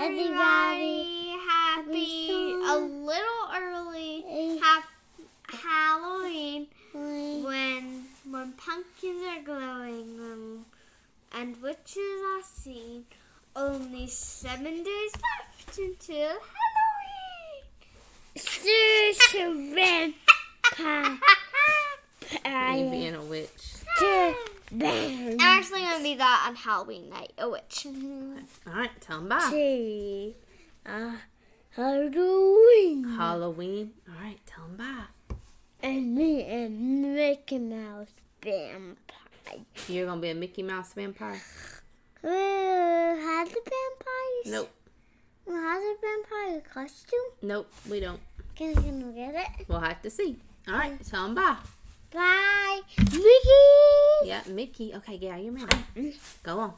everybody. Happy, a little early, Halloween when pumpkins are glowing and witches are seen. Only 7 days left until Halloween. Vampire. You being a witch. I'm actually going to be that on Halloween night, a witch. Alright, tell them bye. Halloween. Halloween. Alright, tell them bye. And me and Mickey Mouse vampire. You're going to be a Mickey Mouse vampire? Has the vampires? Nope. Has a vampire costume? Nope, we don't. Can we get it? We'll have to see. Alright, tell them bye. Bye. Mickey! Yeah, Mickey. Okay, get out of your mouth. Go on.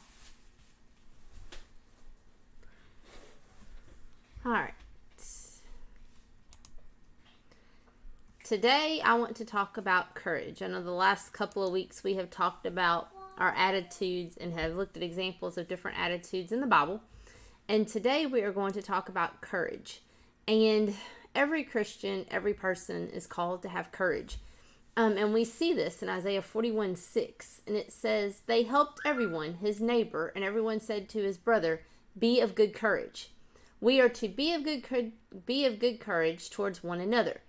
Alright. Today, I want to talk about courage. I know the last couple of weeks we have talked about our attitudes and have looked at examples of different attitudes in the Bible. And today we are going to talk about courage. And every Christian, every person is called to have courage. And we see this in Isaiah 41:6. And it says, "They helped everyone, his neighbor, and everyone said to his brother, 'Be of good courage.'" We are to be of good courage towards one another.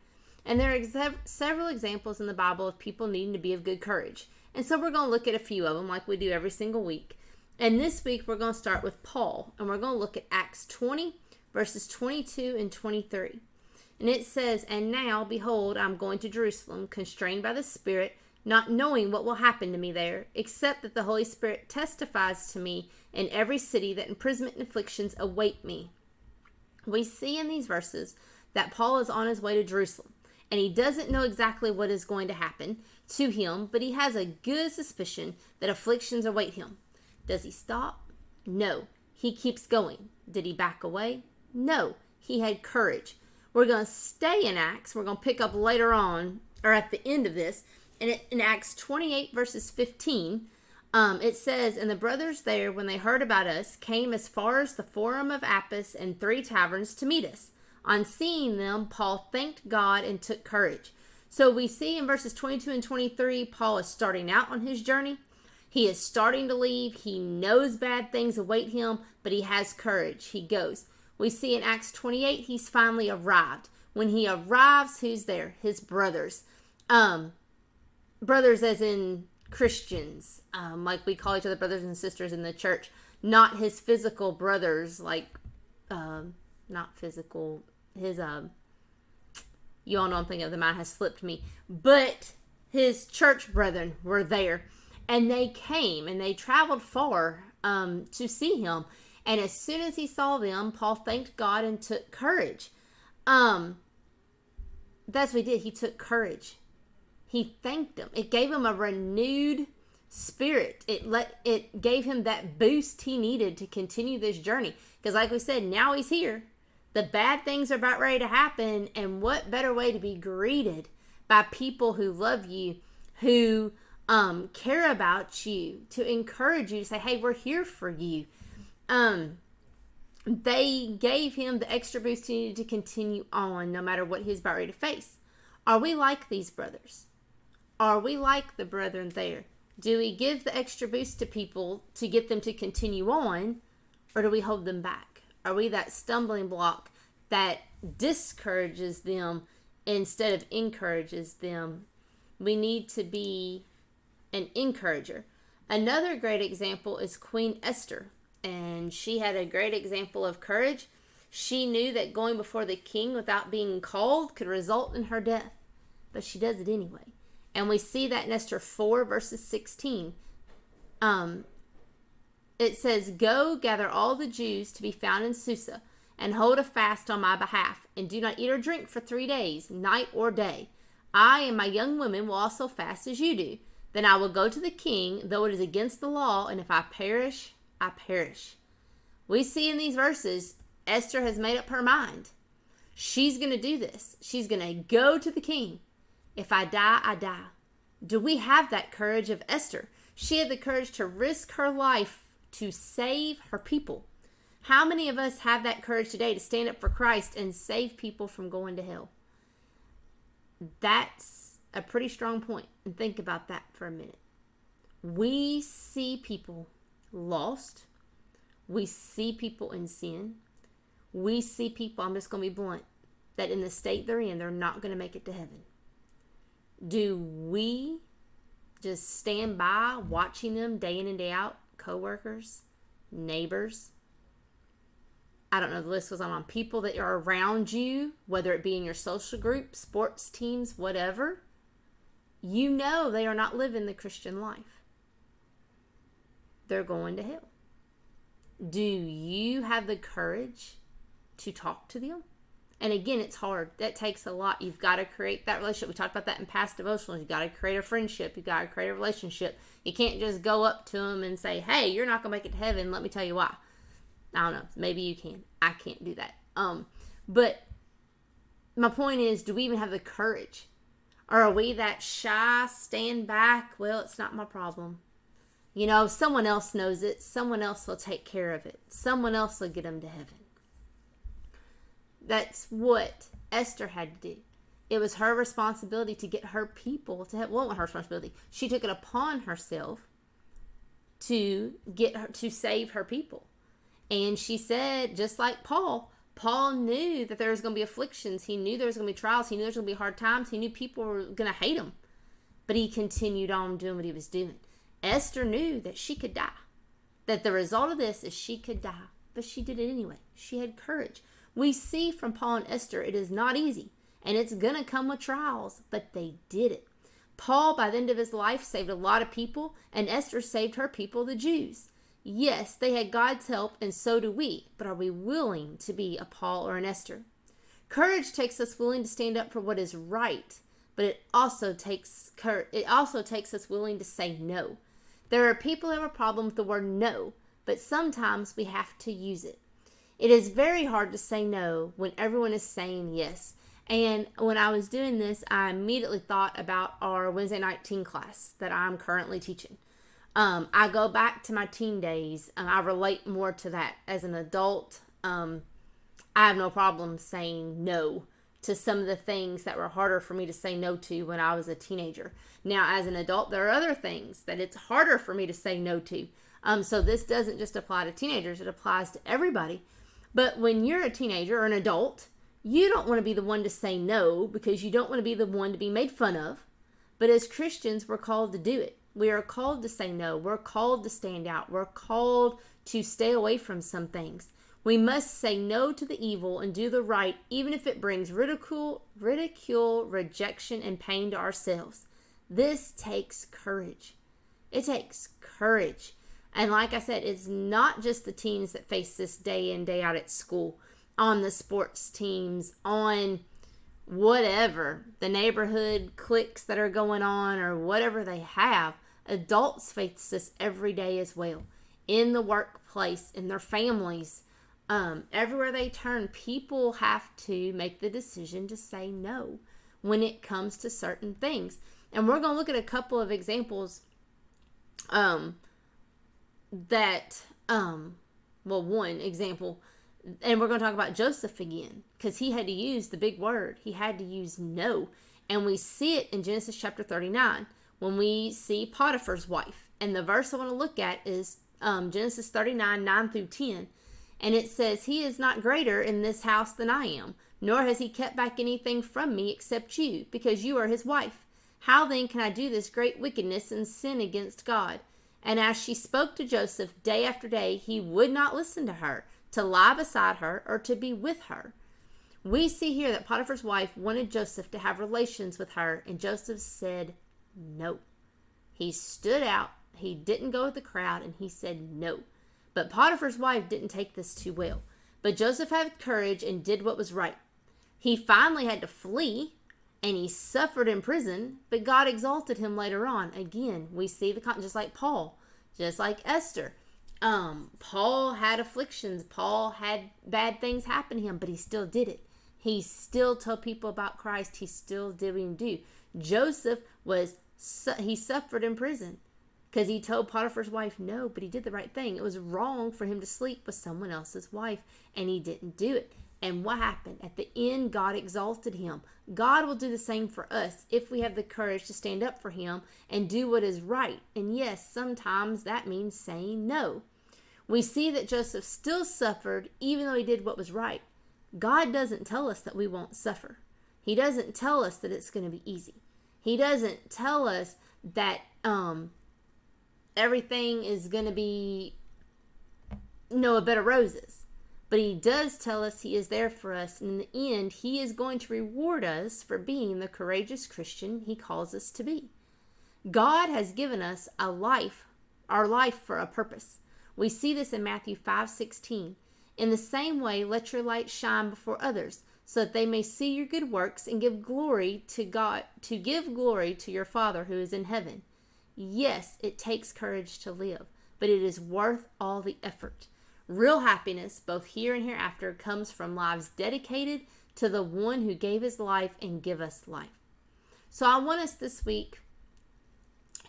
And there are several examples in the Bible of people needing to be of good courage. And so we're going to look at a few of them like we do every single week. And this week we're going to start with Paul. And we're going to look at Acts 20, verses 22 and 23. And it says, "And now, behold, I'm going to Jerusalem, constrained by the Spirit, not knowing what will happen to me there, except that the Holy Spirit testifies to me in every city that imprisonment and afflictions await me." We see in these verses that Paul is on his way to Jerusalem. And he doesn't know exactly what is going to happen to him, but he has a good suspicion that afflictions await him. Does he stop? No. He keeps going. Did he back away? No. He had courage. We're going to stay in Acts. We're going to pick up later on, or at the end of this. And in Acts 28, verses 15, it says, "And the brothers there, when they heard about us, came as far as the Forum of Apis and 3 taverns to meet us. On seeing them, Paul thanked God and took courage." So we see in verses 22 and 23, Paul is starting out on his journey. He is starting to leave. He knows bad things await him, but he has courage. He goes. We see in Acts 28, he's finally arrived. When he arrives, who's there? His brothers. Brothers as in Christians, like we call each other brothers and sisters in the church. Not his physical brothers, like, not physical, his, you all know I'm thinking of, the mind has slipped me, but his church brethren were there, and they came, and they traveled far, to see him, and as soon as he saw them, Paul thanked God and took courage. That's what he did. He took courage. He thanked him. It gave him a renewed spirit. It gave him that boost he needed to continue this journey, because like we said, now he's here. The bad things are about ready to happen, and what better way to be greeted by people who love you, who care about you, to encourage you, to say, "Hey, we're here for you." They gave him the extra boost he needed to continue on, no matter what he's about ready to face. Are we like these brothers? Are we like the brethren there? Do we give the extra boost to people to get them to continue on, or do we hold them back? Are we that stumbling block that discourages them instead of encourages them? We need to be an encourager. Another great example is Queen Esther, and she had a great example of courage. She knew that going before the king without being called could result in her death, but she does it anyway. And we see that in Esther 4, verses 16. It says, "Go, gather all the Jews to be found in Susa, and hold a fast on my behalf, and do not eat or drink for 3 days, night or day. I and my young women will also fast as you do. Then I will go to the king, though it is against the law, and if I perish, I perish." We see in these verses, Esther has made up her mind. She's going to do this. She's going to go to the king. If I die, I die. Do we have that courage of Esther? She had the courage to risk her life to save her people. How many of us have that courage today to stand up for Christ and save people from going to hell? That's a pretty strong point. And think about that for a minute. We see people lost. We see people in sin. We see people, I'm just going to be blunt, that in the state they're in, they're not going to make it to heaven. Do we just stand by watching them day in and day out? Coworkers, neighbors. I don't know, the list goes on. People that are around you, whether it be in your social group, sports teams, whatever. You know they are not living the Christian life. They're going to hell. Do you have the courage to talk to them? And again, it's hard. That takes a lot. You've got to create that relationship. We talked about that in past devotionals. You've got to create a friendship. You've got to create a relationship. You can't just go up to them and say, hey, you're not going to make it to heaven. Let me tell you why. I don't know. Maybe you can. I can't do that. But my point is, do we even have the courage? Or are we that shy, stand back? Well, it's not my problem. You know, someone else knows it. Someone else will take care of it. Someone else will get them to heaven. That's what Esther had to do. It was her responsibility to get her people to heaven. Well, not her responsibility. She took it upon herself to get her, to save her people. And she said, just like Paul knew that there was going to be afflictions. He knew there was going to be trials. He knew there was going to be hard times. He knew people were going to hate him. But he continued on doing what he was doing. Esther knew that she could die. That the result of this is she could die. But she did it anyway. She had courage. We see from Paul and Esther, it is not easy. And it's going to come with trials. But they did it. Paul, by the end of his life, saved a lot of people. And Esther saved her people, the Jews. Yes, they had God's help, and so do we. But are we willing to be a Paul or an Esther? Courage takes us willing to stand up for what is right. But it also takes us willing to say no. There are people who have a problem with the word no, but sometimes we have to use it. It is very hard to say no when everyone is saying yes. And when I was doing this, I immediately thought about our Wednesday night teen class that I'm currently teaching. I go back to my teen days, and I relate more to that. As an adult, I have no problem saying no to some of the things that were harder for me to say no to when I was a teenager. Now, as an adult, there are other things that it's harder for me to say no to. So this doesn't just apply to teenagers, it applies to everybody. But when you're a teenager or an adult, you don't want to be the one to say no because you don't want to be the one to be made fun of. But as Christians, we're called to do it. We are called to say no. We're called to stand out. We're called to stay away from some things. We must say no to the evil and do the right, even if it brings ridicule, rejection, and pain to ourselves. This takes courage. It takes courage. And like I said, it's not just the teens that face this day in, day out at school, on the sports teams, on whatever, the neighborhood cliques that are going on or whatever they have. Adults face this every day as well. In the workplace, in their families, everywhere they turn, people have to make the decision to say no when it comes to certain things. And we're going to look at a couple of examples one example, and we're going to talk about Joseph again, because he had to use the big word. He had to use no. And we see it in Genesis chapter 39 when we see Potiphar's wife. And the verse I want to look at is Genesis 39, 9 through 10. And it says, "He is not greater in this house than I am, nor has he kept back anything from me except you, because you are his wife. How then can I do this great wickedness and sin against God?" And as she spoke to Joseph day after day, he would not listen to her, to lie beside her, or to be with her. We see here that Potiphar's wife wanted Joseph to have relations with her, and Joseph said no. He stood out, he didn't go with the crowd, and he said no. But Potiphar's wife didn't take this too well. But Joseph had courage and did what was right. He finally had to flee, and he suffered in prison, but God exalted him later on. Again, we see just like Paul, just like Esther. Paul had afflictions. Paul had bad things happen to him, but he still did it. He still told people about Christ. He still did what he do. Joseph he suffered in prison. because he told Potiphar's wife no, but he did the right thing. It was wrong for him to sleep with someone else's wife, and he didn't do it. And what happened? At the end, God exalted him. God will do the same for us if we have the courage to stand up for him and do what is right. And yes, sometimes that means saying no. We see that Joseph still suffered even though he did what was right. God doesn't tell us that we won't suffer. He doesn't tell us that it's going to be easy. He doesn't tell us that everything is going to be a bed of roses. But he does tell us he is there for us. And in the end, he is going to reward us for being the courageous Christian he calls us to be. God has given us our life for a purpose. We see this in Matthew 5:16. In the same way, let your light shine before others, so that they may see your good works and give glory to God, to give glory to your Father who is in heaven. Yes, it takes courage to live, but it is worth all the effort. Real happiness, both here and hereafter, comes from lives dedicated to the one who gave his life and give us life. So I want us this week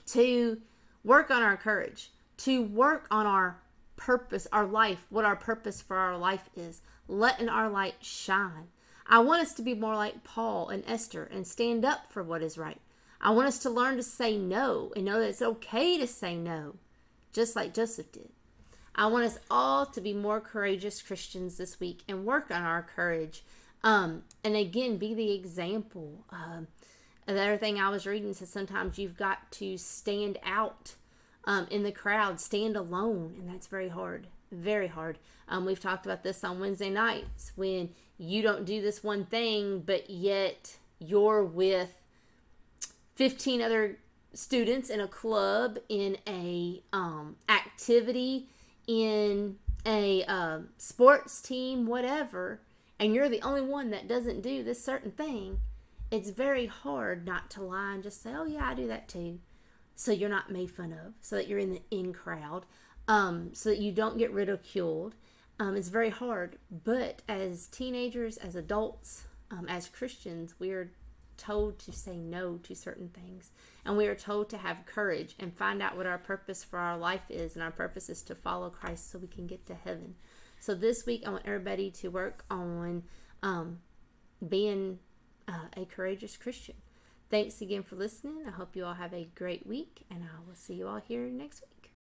to work on our courage, to work on our purpose, our life, what our purpose for our life is, letting our light shine. I want us to be more like Paul and Esther and stand up for what is right. I want us to learn to say no and know that it's okay to say no, just like Joseph did. I want us all to be more courageous Christians this week and work on our courage. And again, be the example. The other thing I was reading says sometimes you've got to stand out in the crowd, stand alone, and that's very hard, very hard. We've talked about this on Wednesday nights when you don't do this one thing, but yet you're with 15 other students in a club, in a activity, in a sports team, whatever, and you're the only one that doesn't do this certain thing. It's very hard not to lie and just say, oh yeah, I do that too. So you're not made fun of, so that you're in the in crowd, so that you don't get ridiculed. It's very hard. But as teenagers, as adults, as Christians, we are told to say no to certain things. And we are told to have courage and find out what our purpose for our life is. And our purpose is to follow Christ so we can get to heaven. So this week, I want everybody to work on being a courageous Christian. Thanks again for listening. I hope you all have a great week, and I will see you all here next week.